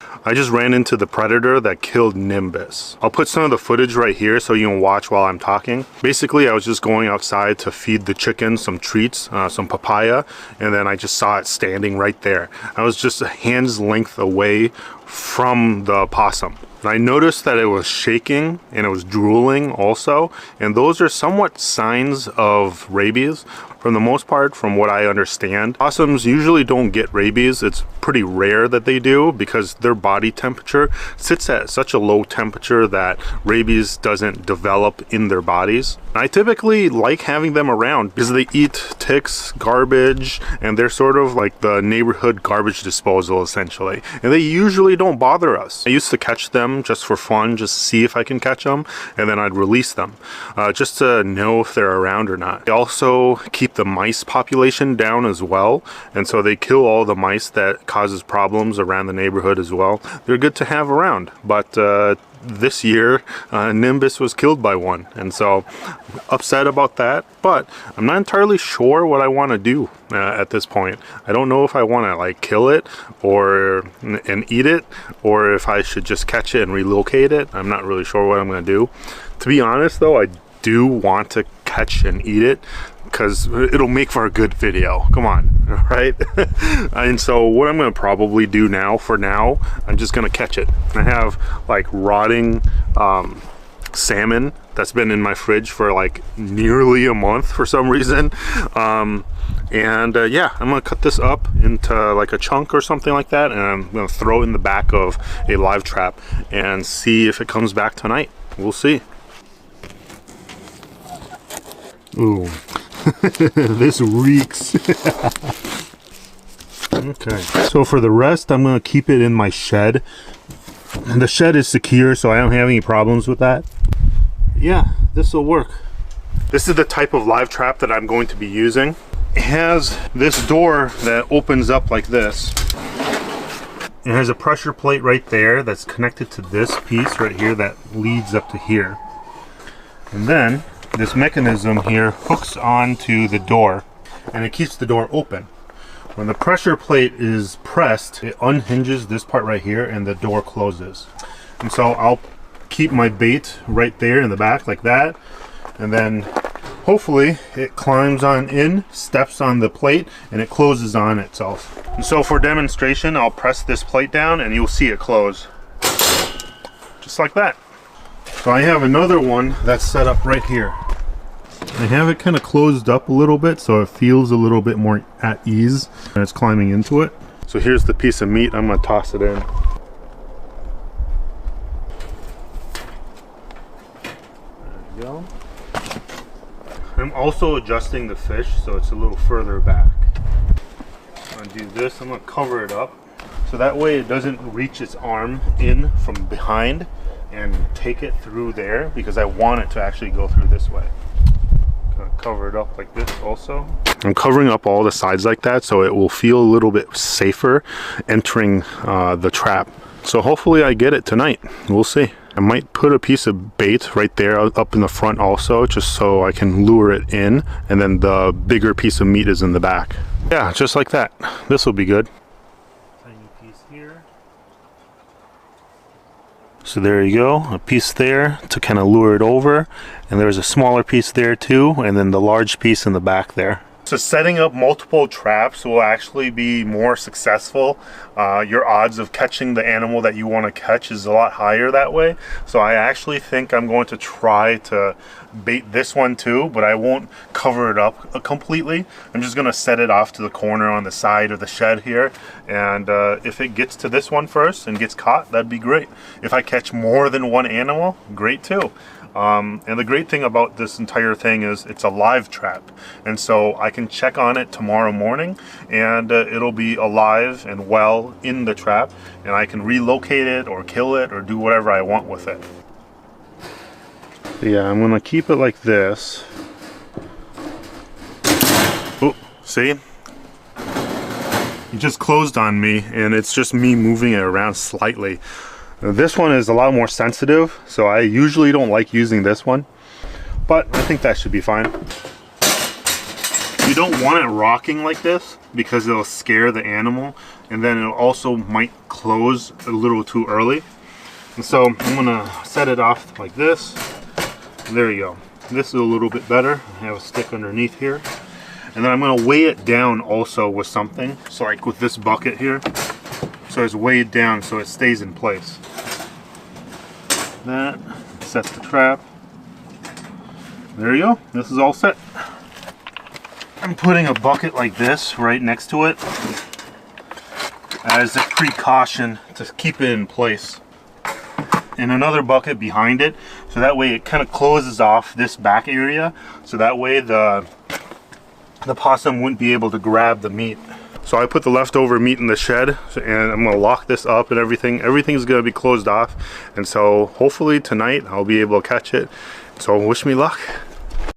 I just ran into the predator that killed Nimbus. I'll put some of the footage right here so you can watch while I'm talking. Basically, I was just going outside to feed the chickens some treats, some papaya, and then I just saw it standing right there. I was just a hand's length away from the opossum. And I noticed that it was shaking and it was drooling also, and those are somewhat signs of rabies. For the most part, from what I understand, opossums usually don't get rabies. It's pretty rare that they do because their body temperature sits at such a low temperature that rabies doesn't develop in their bodies. I typically like having them around because they eat ticks, garbage, and they're sort of like the neighborhood garbage disposal essentially. And they usually don't bother us. I used to catch them just for fun, just see if I can catch them, and then I'd release them just to know if they're around or not. They also keep the mice population down as well, and so they kill all the mice that causes problems around the neighborhood as well. They're good to have around, but this year Nimbus was killed by one, and so upset about that, but I'm not entirely sure what I want to do at this point. I don't know if I want to like kill it and eat it, or if I should just catch it and relocate it. I'm not really sure what I'm going to do. To be honest though, I do want to catch and eat it because it'll make for a good video. Come on, right? And so what I'm going to probably do now, for now, I'm just going to catch it. I have like rotting salmon that's been in my fridge for like nearly a month for some reason. Yeah, I'm gonna cut this up into like a chunk or something like that, and I'm gonna throw it in the back of a live trap and see if it comes back tonight. We'll see. Ooh, this reeks. Okay, so for the rest, I'm gonna keep it in my shed. And the shed is secure, so I don't have any problems with that. Yeah, this will work. This is the type of live trap that I'm going to be using. It has this door that opens up like this. It has a pressure plate right there that's connected to this piece right here that leads up to here. And then this mechanism here hooks onto the door and it keeps the door open. When the pressure plate is pressed, it unhinges this part right here and the door closes. And so I'll keep my bait right there in the back like that, and then hopefully it climbs on in, steps on the plate, and it closes on itself. And so for demonstration, I'll press this plate down and you'll see it close. Just like that. So I have another one that's set up right here. I have it kind of closed up a little bit so it feels a little bit more at ease when it's climbing into it. So here's the piece of meat. I'm going to toss it in. There you go. I'm also adjusting the fish so it's a little further back. I'm going to do this. I'm going to cover it up so that way it doesn't reach its arm in from behind and take it through there, because I want it to actually go through this way. Cover it up like this also. I'm covering up all the sides like that so it will feel a little bit safer entering the trap. So hopefully I get it tonight. We'll see. I might put a piece of bait right there up in the front also, just so I can lure it in, and then the bigger piece of meat is in the back. Yeah, just like that. This will be good. Tiny piece here. So there you go, a piece there to kind of lure it over, and there's a smaller piece there too, and then the large piece in the back there. So setting up multiple traps will actually be more successful. Your odds of catching the animal that you want to catch is a lot higher that way. So I actually think I'm going to try to bait this one too, but I won't cover it up completely. I'm just going to set it off to the corner on the side of the shed here, and if it gets to this one first and gets caught, that'd be great. If I catch more than one animal, great too. And the great thing about this entire thing is it's a live trap, and so I can check on it tomorrow morning and it'll be alive and well in the trap, and I can relocate it or kill it or do whatever I want with it. Yeah, I'm gonna keep it like this. Oh, see? It just closed on me, and it's just me moving it around slightly. This one is a lot more sensitive, so I usually don't like using this one, but I think that should be fine. You don't want it rocking like this because it'll scare the animal, and then it also might close a little too early. And so I'm gonna set it off like this. There you go. This is a little bit better. I have a stick underneath here. And then I'm gonna weigh it down also with something. So like with this bucket here. So it's weighed down so it stays in place. That sets the trap. There you go. This is all set. I'm putting a bucket like this right next to it as a precaution to keep it in place. And another bucket behind it, so that way it kind of closes off this back area, so that way the possum wouldn't be able to grab the meat. So I put the leftover meat in the shed, and I'm gonna lock this up and everything. Everything's gonna be closed off, and so hopefully tonight I'll be able to catch it. So wish me luck.